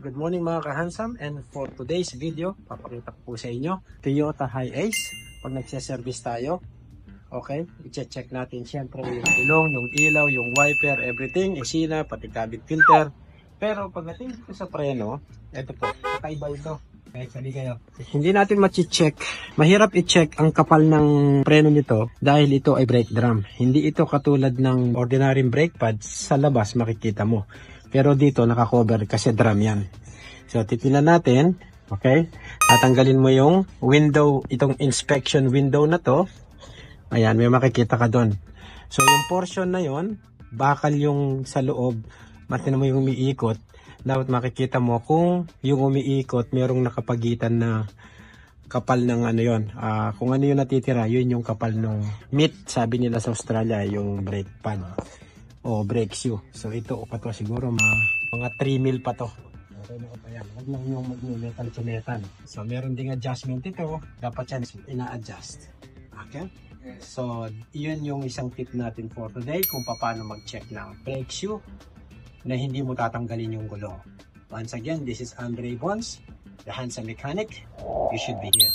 Good morning mga ka-handsome, and for today's video, papakita ko po sa inyo Toyota Hiace. Pag nagse-service tayo, okay, i-check natin siyempre yung ilong, yung ilaw, yung wiper, everything, isina, pati cabin filter. Pero pagdating dito sa preno, ito po, kakaiba ito. Hindi natin ma-check, mahirap i-check ang kapal ng preno nito dahil ito ay brake drum. Hindi ito katulad ng ordinary brake pad, sa labas makikita mo. Pero dito naka-cover kasi drum yan. So titingnan natin, okay? Tatanggalin mo yung window, itong inspection window na to. Ayan, may makikita ka doon. So yung portion na yon, bakal yung sa loob, matin mo yung umiikot. Dapat makikita mo kung yung umiikot, merong nakapagitan na kapal ng ano yon. Kung ano yung natitira, yun yung kapal ng meat, sabi nila sa Australia, yung brake pad o brake shoe. So ito pa to siguro mga 3 mil pa to. Okay na pa yan. Huwag lang yung mag-metal to metal. So meron ding adjustment ito. Dapat yan ina-adjust. Okay? So yun yung isang tip natin for today kung paano mag-check ng brake shoe na hindi mo tatanggalin yung gulong. Once again, this is Andre Bons, the handsome mechanic. You should be here.